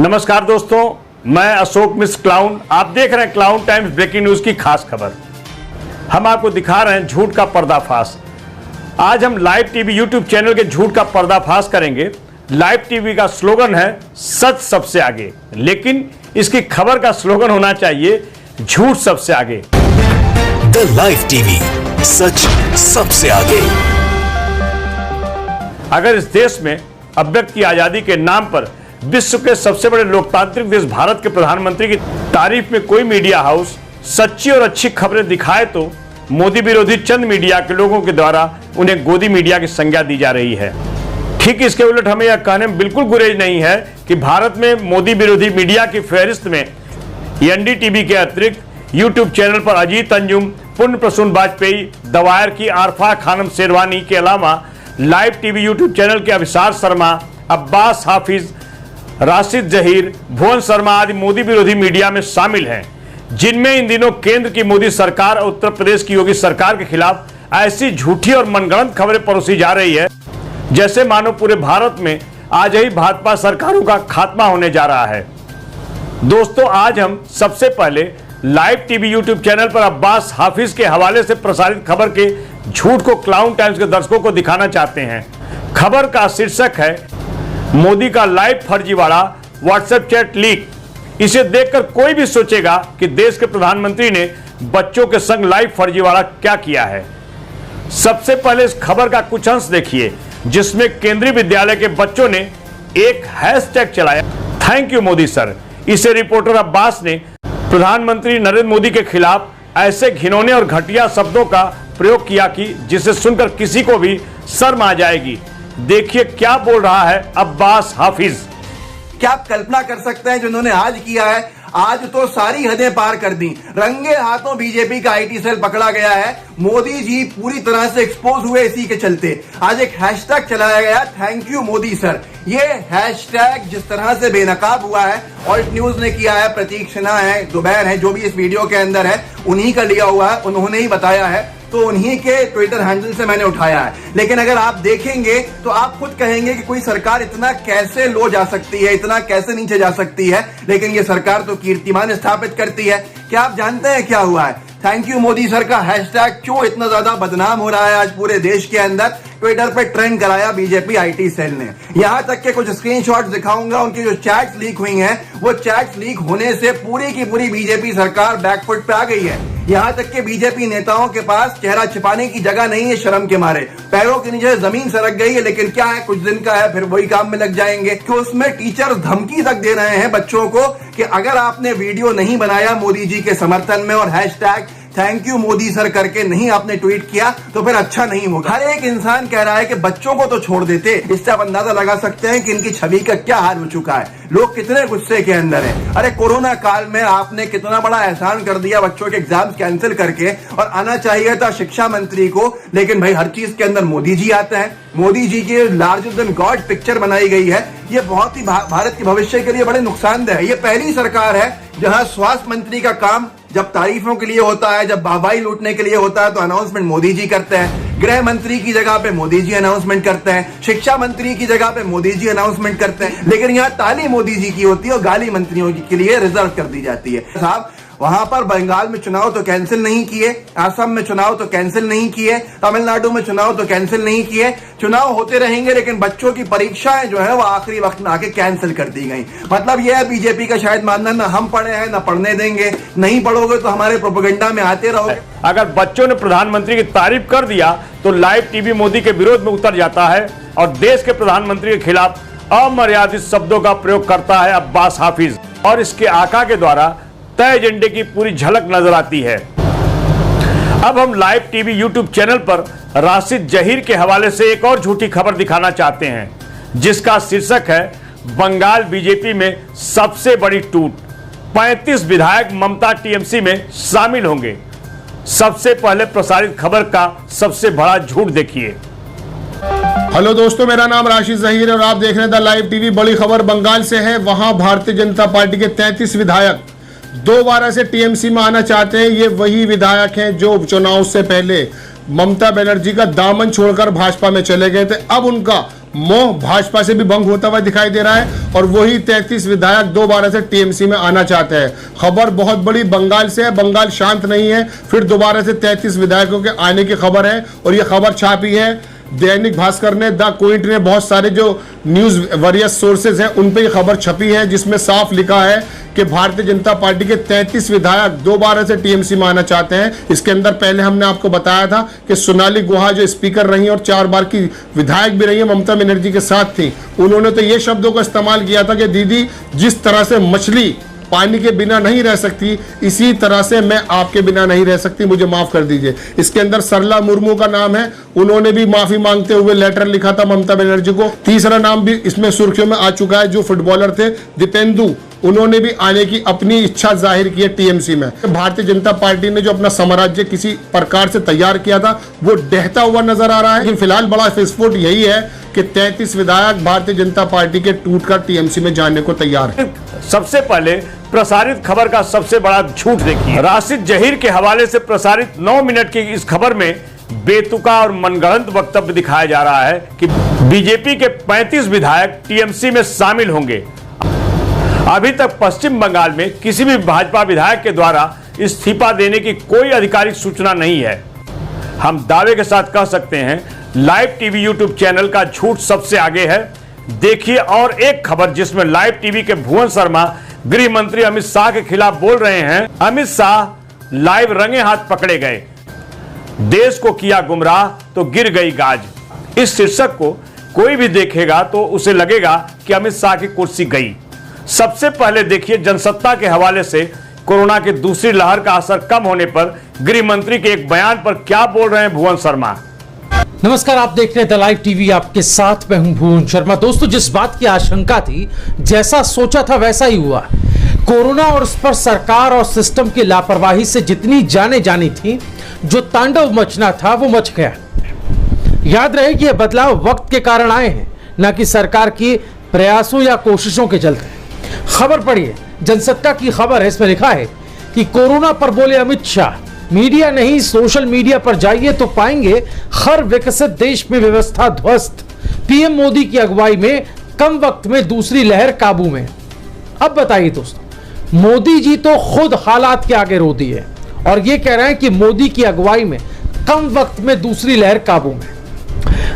नमस्कार दोस्तों, मैं अशोक मिश्र क्लाउन। आप देख रहे हैं क्लाउन टाइम्स ब्रेकिंग न्यूज की खास खबर। हम आपको दिखा रहे हैं झूठ का पर्दाफाश। आज हम लाइव टीवी यूट्यूब चैनल के झूठ का पर्दाफाश करेंगे। लाइव टीवी का स्लोगन है सच सबसे आगे, लेकिन इसकी खबर का स्लोगन होना चाहिए झूठ सबसे आगे। द लाइव टीवी, सच सबसे आगे। अगर इस देश में अभिव्यक्ति की आजादी के नाम पर विश्व के सबसे बड़े लोकतांत्रिक देश भारत के प्रधानमंत्री की तारीफ में कोई मीडिया हाउस सच्ची और अच्छी खबरें दिखाए तो मोदी विरोधी चंद मीडिया के लोगों के द्वारा उन्हें गोदी मीडिया की संज्ञा दी जा रही है। ठीक इसके उलट हमें यह कहने में बिल्कुल गुरेज नहीं है कि भारत में मोदी विरोधी मीडिया की फहरिस्त में एनडीटीवी के अतिरिक्त यूट्यूब चैनल पर अजीत अंजुम, पुण्य प्रसून वाजपेयी, द वायर की आरफा खानम शेरवानी के अलावा लाइव टीवी यूट्यूब चैनल के अभिसार शर्मा, अब्बास हाफिज, राशिद जहीर, भुवन शर्मा आदि मोदी विरोधी मीडिया में शामिल हैं, जिनमें इन दिनों केंद्र की मोदी सरकार और उत्तर प्रदेश की योगी सरकार के खिलाफ ऐसी झूठी और मनगढ़ंत खबरें परोसी जा रही है जैसे मानो पूरे भारत में आज ही भाजपा सरकारों का खात्मा होने जा रहा है। दोस्तों, आज हम सबसे पहले लाइव टीवी यूट्यूब चैनल पर अब्बास हाफिज के हवाले से प्रसारित खबर के झूठ को क्लाउन टाइम्स के दर्शकों को दिखाना चाहते हैं। खबर का शीर्षक है मोदी का लाइव फर्जीवाड़ा व्हाट्सएप चैट लीक। इसे देखकर कोई भी सोचेगा कि देश के प्रधानमंत्री ने बच्चों के संग लाइव फर्जीवाड़ा क्या किया है। सबसे पहले इस खबर का कुछ अंश देखिए, जिसमें केंद्रीय विद्यालय के बच्चों ने एक हैशटैग चलाया, थैंक यू मोदी सर। इसे रिपोर्टर अब्बास ने प्रधानमंत्री नरेंद्र मोदी के खिलाफ ऐसे घिनौने और घटिया शब्दों का प्रयोग किया कि जिसे सुनकर किसी को भी शर्म आ जाएगी। देखिए क्या बोल रहा है अब्बास हाफिज। क्या आप कल्पना कर सकते हैं जो उन्होंने आज किया है? आज तो सारी हदें पार कर दी। रंगे हाथों बीजेपी का आईटी सेल पकड़ा गया है। मोदी जी पूरी तरह से एक्सपोज हुए इसी के चलते। आज एक हैशटैग चलाया गया, थैंक यू मोदी सर। ये हैशटैग जिस तरह से बेनकाब हुआ है, ऑल्ट न्यूज ने किया है, प्रतीक सिन्हा है, दुबैर है, जो भी इस वीडियो के अंदर है उन्हीं का लिया हुआ है, उन्होंने ही बताया है, तो उन्हीं के ट्विटर हैंडल से मैंने उठाया है। लेकिन अगर आप देखेंगे तो आप खुद कहेंगे कि कोई सरकार इतना कैसे लो जा सकती है, इतना कैसे नीचे जा सकती है। लेकिन ये सरकार तो कीर्तिमान स्थापित करती है। क्या आप जानते हैं क्या हुआ है? थैंक यू मोदी सर का हैशटैग क्यों इतना ज्यादा बदनाम हो रहा है आज पूरे देश के अंदर? ट्विटर पे ट्रेंड कराया बीजेपी आईटी सेल ने। यहां तक के कुछ स्क्रीनशॉट्स दिखाऊंगा, उनकी जो चैट्स लीक हुई हैं, वो चैट्स लीक होने से पूरी की पूरी बीजेपी सरकार बैकफुट पे आ गई है। यहां तक के बीजेपी नेताओं के पास चेहरा छिपाने की जगह नहीं है शर्म के मारे। पैरों के नीचे जमीन सरक गई है। लेकिन क्या है, कुछ दिन का है, फिर वही काम में लग जाएंगे। कि उसमें टीचर्स धमकी तक दे रहे हैं बच्चों को कि अगर आपने वीडियो नहीं बनाया मोदी जी के समर्थन में और hashtag thank you Modi sir करके नहीं आपने ट्वीट किया तो फिर अच्छा नहीं होगा। हर एक इंसान कह रहा है कि बच्चों को तो छोड़ देते। इससे आप अंदाजा लगा सकते हैं कि इनकी छवि का क्या हाल हो चुका है। लोग कितने गुस्से के अंदर हैं। अरे कोरोना काल में आपने कितना बड़ा एहसान कर दिया बच्चों के एग्जाम्स कैंसिल करके, और आना चाहिए था शिक्षा मंत्री को। लेकिन भाई हर चीज के अंदर मोदी जी आते हैं। मोदी जी की लार्जर देन गॉड पिक्चर बनाई गई है। ये बहुत ही भारत के भविष्य के लिए बड़े नुकसानदेह है। ये पहली सरकार है जहां स्वास्थ्य मंत्री का काम जब तारीफों के लिए होता है, जब वाहवाही लूटने के लिए होता है तो अनाउंसमेंट मोदी जी करते हैं। गृह मंत्री की जगह पे मोदी जी अनाउंसमेंट करते हैं। शिक्षा मंत्री की जगह पे मोदी जी अनाउंसमेंट करते हैं। लेकिन यहाँ ताली मोदी जी की होती है और गाली मंत्रियों के लिए रिजर्व कर दी जाती है। साहब, वहां पर बंगाल में चुनाव तो कैंसिल नहीं किए, असम में चुनाव तो कैंसिल नहीं किए, तमिलनाडु में चुनाव तो कैंसिल नहीं किए। चुनाव होते रहेंगे, लेकिन बच्चों की परीक्षाएं जो है वो आखिरी वक्त में आके कैंसिल कर दी गई। मतलब यह है बीजेपी का शायद मानना, ना हम पढ़े हैं ना पढ़ने देंगे, नहीं पढ़ोगे तो हमारे प्रोपेगेंडा में आते रहोगे। अगर बच्चों ने प्रधानमंत्री की तारीफ कर दिया तो लाइव टीवी मोदी के विरोध में उतर जाता है और देश के प्रधानमंत्री के खिलाफ अमर्यादित शब्दों का प्रयोग करता है अब्बास हाफिज, और इसके आका के द्वारा तय एजेंडे की पूरी झलक नजर आती है। अब हम लाइव टीवी यूट्यूब चैनल पर राशिद जहीर के हवाले से एक और झूठी खबर दिखाना चाहते हैं, जिसका शीर्षक है बंगाल बीजेपी में सबसे बड़ी टूट, 35 विधायक ममता टीएमसी में शामिल होंगे। सबसे पहले प्रसारित खबर का सबसे बड़ा झूठ देखिए। हेलो दोस्तों, मेरा नाम राशिद जहीर है और आप देख रहे हैं द लाइव टीवी। बड़ी खबर बंगाल से है। वहां भारतीय जनता पार्टी के 33 विधायक दोबारा से टीएमसी में आना चाहते हैं। ये वही विधायक हैं जो उपचुनाव से पहले ममता बनर्जी का दामन छोड़कर भाजपा में चले गए थे। अब उनका मोह भाजपा से भी भंग होता हुआ दिखाई दे रहा है और वही 33 विधायक दोबारा से टीएमसी में आना चाहते हैं। खबर बहुत बड़ी बंगाल से है, बंगाल शांत नहीं है, फिर दोबारा से 33 विधायकों के आने की खबर है और ये खबर छापी है दैनिक भास्कर ने, द क्विंट ने, बहुत सारे जो न्यूज वरियस सोर्सेज हैं उन पे ये खबर छपी है, जिसमें साफ लिखा है कि भारतीय जनता पार्टी के 33 विधायक दोबारा से टीएमसी में आना चाहते हैं। इसके अंदर पहले हमने आपको बताया था कि सोनाली गुहा जो स्पीकर रही और 4 बार की विधायक भी रही है, ममता बनर्जी के साथ थी, उन्होंने तो ये शब्दों का इस्तेमाल किया था कि दीदी जिस तरह से मछली पानी के बिना नहीं रह सकती, इसी तरह से मैं आपके बिना नहीं रह सकती, मुझे माफ कर दीजिए। इसके अंदर सरला मुर्मू का नाम है, उन्होंने भी माफी मांगते हुए लेटर लिखा था ममता बनर्जी को। तीसरा नाम भी इसमें सुर्खियों में आ चुका है, जो फुटबॉलर थे दीपेंदु, उन्होंने भी आने की अपनी इच्छा जाहिर की है टीएमसी में। भारतीय जनता पार्टी ने जो अपना साम्राज्य किसी प्रकार से तैयार किया था वो ढहता हुआ नजर आ रहा है, लेकिन फिलहाल बड़ा विस्फोट यही है कि 33 विधायक भारतीय जनता पार्टी के टूटकर टीएमसी में जाने को तैयार है। सबसे पहले प्रसारित खबर का सबसे बड़ा झूठ देखिए। राशिद जहीर के हवाले से प्रसारित 9 मिनट की इस खबर में बेतुका और मनगढ़ंत वक्तव्य दिखाया जा रहा है कि बीजेपी के 35 विधायक टीएमसी में शामिल होंगे। अभी तक पश्चिम बंगाल में किसी भी भाजपा विधायक के द्वारा इस्तीफा देने की कोई आधिकारिक सूचना नहीं है। हम दावे के साथ कह सकते हैं लाइव टीवी यूट्यूब चैनल का झूठ सबसे आगे है। देखिए और एक खबर जिसमें लाइव टीवी के भुवन शर्मा गृह मंत्री अमित शाह के खिलाफ बोल रहे हैं। अमित शाह लाइव रंगे हाथ पकड़े गए, देश को किया गुमराह तो गिर गई गाज। इस शीर्षक को कोई भी देखेगा तो उसे लगेगा कि अमित शाह की कुर्सी गई। सबसे पहले देखिए जनसत्ता के हवाले से कोरोना की दूसरी लहर का असर कम होने पर गृह मंत्री के एक बयान पर क्या बोल रहे हैं भुवन शर्मा। नमस्कार, आप देख रहे हैं द लाइव टीवी, आपके साथ मैं हूं भुवन शर्मा। दोस्तों, जिस बात की आशंका थी, जैसा सोचा था वैसा ही हुआ। कोरोना और उस पर सरकार और सिस्टम की लापरवाही से जितनी जाने जानी थी, जो तांडव मचना था वो मच गया। याद रहे कि यह बदलाव वक्त के कारण आए हैं, न कि सरकार की प्रयासों या कोशिशों के चलते। खबर पढ़िए, जनसत्ता की खबर है, इसमें लिखा है कि कोरोना पर बोले अमित शाह, मीडिया नहीं सोशल मीडिया पर जाइए तो पाएंगे हर विकसित देश में व्यवस्था ध्वस्त। पीएम मोदी की अगुवाई में कम वक्त में दूसरी लहर काबू में। अब बताइए दोस्तों, मोदी जी तो खुद हालात के आगे रो दिए और ये कह रहे हैं कि मोदी की अगुवाई में कम वक्त में दूसरी लहर काबू में।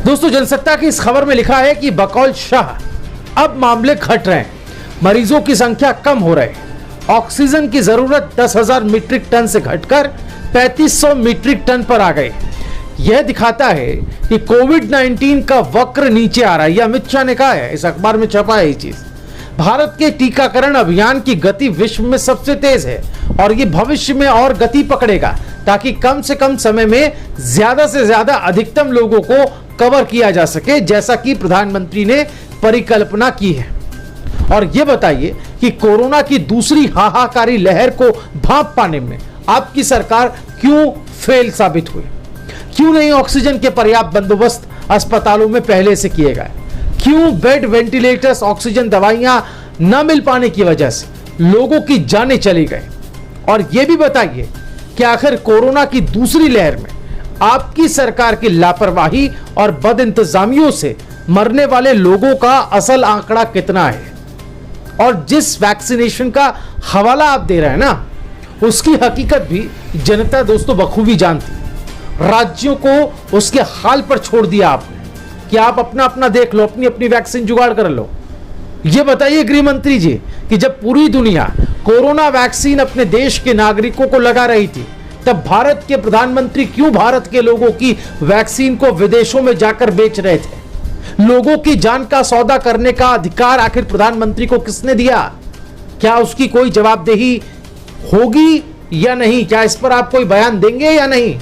दोस्तों, जनसत्ता की इस खबर में लिखा है कि बकौल शाह अब मामले घट रहे हैं, मरीजों की संख्या कम हो रही है, ऑक्सीजन की जरूरत 10,000 मीट्रिक टन से घटकर 3500 मीट्रिक टन पर आ गए। यह दिखाता है कि कोविड-19 का वक्र नीचे आ रहा है। यह अमित शाह ने कहा है, इस अखबार में छपा है ये चीज। भारत के टीकाकरण अभियान की गति विश्व में सबसे तेज है और ये भविष्य में और गति पकड़ेगा, ताकि कम से कम समय में ज्यादा से ज्यादा अधिकतम लोगों को कवर किया जा सके, जैसा कि प्रधानमंत्री ने परिकल्पना की है। और ये बताइए कि कोरोना की दूसरी हाहाकारी लहर को भांप पाने में आपकी सरकार क्यों फेल साबित हुई? क्यों नहीं ऑक्सीजन के पर्याप्त बंदोबस्त अस्पतालों में पहले से किए गए? क्यों बेड, वेंटिलेटर्स, ऑक्सीजन दवाइयां न मिल पाने की वजह से लोगों की जानें चली गई? और यह भी बताइए कि आखिर कोरोना की दूसरी लहर में आपकी सरकार की लापरवाही और बदइंतजामियों से मरने वाले लोगों का असल आंकड़ा कितना है? और जिस वैक्सीनेशन का हवाला आप दे रहे हैं ना, उसकी हकीकत भी जनता दोस्तों बखूबी जानती। राज्यों को उसके हाल पर छोड़ दिया आपने कि आप अपना अपना देख लो, अपनी अपनी वैक्सीन जुगाड़ कर लो। ये बताइए गृह मंत्री जी कि जब पूरी दुनिया कोरोना वैक्सीन अपने देश के नागरिकों को लगा रही थी, तब भारत के प्रधानमंत्री क्यों भारत के लोगों की वैक्सीन को विदेशों में जाकर बेच रहे थे? लोगों की जान का सौदा करने का अधिकार आखिर प्रधानमंत्री को किसने दिया? क्या उसकी कोई जवाबदेही होगी या नहीं? क्या इस पर आप कोई बयान देंगे या नहीं?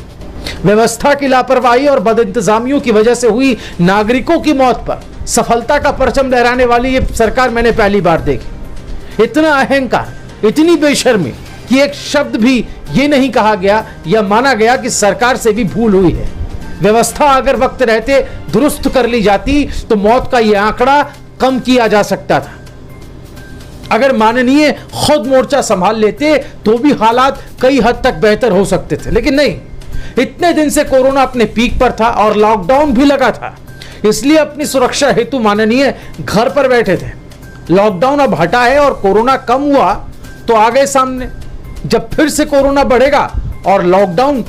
व्यवस्था की लापरवाही और बदइंतजामियों की वजह से हुई नागरिकों की मौत पर सफलता का परचम लहराने वाली ये सरकार मैंने पहली बार देखी। इतना अहंकार, इतनी बेशर्मी कि एक शब्द भी ये नहीं कहा गया या माना गया कि सरकार से भी भूल हुई है। व्यवस्था अगर वक्त रहते दुरुस्त कर ली जाती तो मौत का यह आंकड़ा कम किया जा सकता था। अगर माननीय खुद मोर्चा संभाल लेते तो भी हालात कई हद तक बेहतर हो सकते थे, लेकिन नहीं। इतने दिन से कोरोना अपने पीक पर था और लॉकडाउन भी लगा था। इसलिए अपनी सुरक्षा हेतु माननीय घर पर बैठे थे। लॉकडाउन अब हटा है और कोरोना कम हुआ तो आ गए सामने। जब फिर से कोरोना बढ़ेगा और लॉकडाउन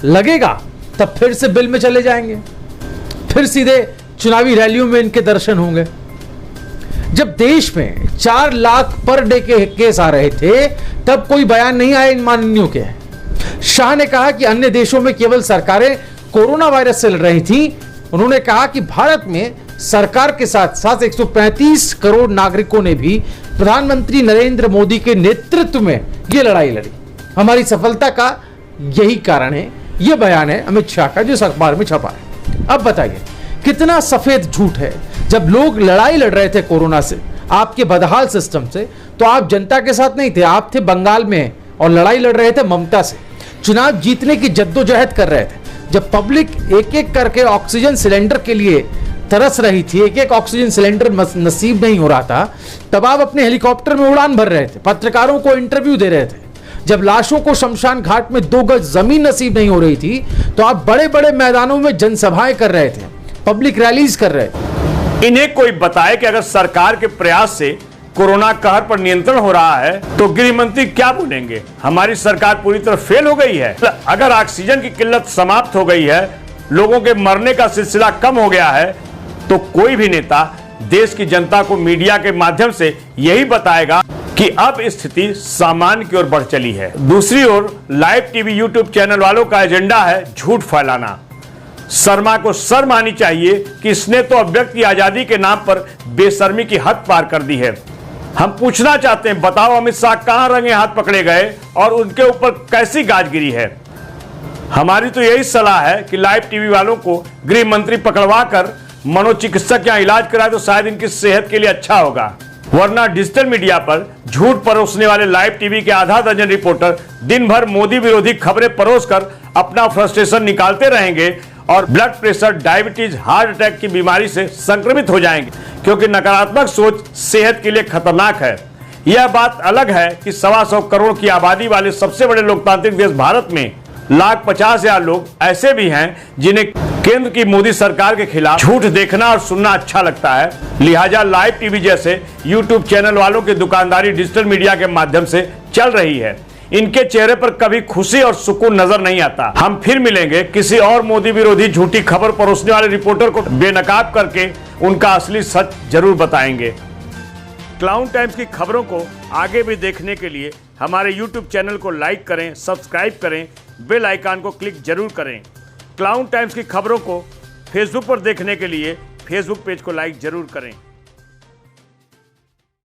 लगेगा तब फिर से बिल में चले जाएंगे, फिर सीधे चुनावी रैलियों में इनके दर्शन होंगे। जब देश में 4 लाख पर डे के केस आ रहे थे तब कोई बयान नहीं आया इन माननीयों के। शाह ने कहा कि अन्य देशों में केवल सरकारें कोरोना वायरस से लड़ रही थी। उन्होंने कहा कि भारत में सरकार के साथ साथ 135 करोड़ नागरिकों ने भी प्रधानमंत्री नरेंद्र मोदी के नेतृत्व में यह लड़ाई लड़ी। हमारी सफलता का यही कारण है। यह बयान है अमित शाह का जो इस अखबार में छपा है। अब बताइए कितना सफेद झूठ है। जब लोग लड़ाई लड़ रहे थे कोरोना से, आपके बदहाल सिस्टम से, तो आप जनता के साथ नहीं थे, आप थे बंगाल में और लड़ाई लड़ रहे थे ममता से। चुनाव जीतने की जद्दोजहद कर रहे थे। जब पब्लिक एक एक करके ऑक्सीजन सिलेंडर के लिए तरस रही थी, एक एक ऑक्सीजन सिलेंडर नसीब नहीं हो रहा था, तब आप अपने हेलीकॉप्टर में उड़ान भर रहे थे, पत्रकारों को इंटरव्यू दे रहे थे। जब लाशों को शमशान घाट में 2 गज जमीन नसीब नहीं हो रही थी तो आप बड़े बड़े मैदानों में जनसभाएं कर रहे थे, पब्लिक रैलीज कर रहे थे। इन्हें कोई बताए कि अगर सरकार के प्रयास से कोरोना कहर पर नियंत्रण हो रहा है तो गृह मंत्री क्या बोलेंगे? हमारी सरकार पूरी तरह फेल हो गई है। अगर ऑक्सीजन की किल्लत समाप्त हो गई है, लोगों के मरने का सिलसिला कम हो गया है, तो कोई भी नेता देश की जनता को मीडिया के माध्यम से यही बताएगा कि अब स्थिति सामान्य की ओर बढ़ चली है। दूसरी ओर लाइव टीवी यूट्यूब चैनल वालों का एजेंडा है झूठ फैलाना। शर्मा को शर्म आनी चाहिए कि इसने तो अभिव्यक्ति की आजादी के नाम पर बेशर्मी की हद पार कर दी है। हम पूछना चाहते हैं, बताओ अमित शाह कहां रंगे हाथ पकड़े गए और उनके ऊपर कैसी गाज गिरी है? हमारी तो यही सलाह है कि लाइव टीवी वालों को गृह मंत्री पकड़वा कर मनोचिकित्सक यहां इलाज कराए तो शायद इनकी सेहत के लिए अच्छा होगा। वरना डिजिटल मीडिया पर झूठ परोसने वाले लाइव टीवी के आधा दर्जन रिपोर्टर दिन भर मोदी विरोधी खबरें परोसकर अपना फ्रस्ट्रेशन निकालते रहेंगे और blood pressure, diabetes, heart attack की बीमारी से संक्रमित हो जाएंगे, क्योंकि नकारात्मक सोच सेहत के लिए खतरनाक है। यह बात अलग है कि 125 करोड़ की आबादी वाले सबसे बड़े लोकतांत्रिक देश भारत में 1,50,000 लोग ऐसे भी हैं जिन्हें केंद्र की मोदी सरकार के खिलाफ झूठ देखना और सुनना अच्छा लगता है। लिहाजा लाइव टीवी जैसे यूट्यूब चैनल वालों की दुकानदारी डिजिटल मीडिया के माध्यम से चल रही है। इनके चेहरे पर कभी खुशी और सुकून नजर नहीं आता। हम फिर मिलेंगे किसी और मोदी विरोधी झूठी खबर परोसने वाले रिपोर्टर को बेनकाब करके उनका असली सच जरूर बताएंगे। क्लाउन टाइम्स की खबरों को आगे भी देखने के लिए हमारे YouTube चैनल को लाइक करें, सब्सक्राइब करें, बेल आइकन को क्लिक जरूर करें। क्लाउन टाइम्स की खबरों को फेसबुक पर देखने के लिए फेसबुक पेज को लाइक जरूर करें।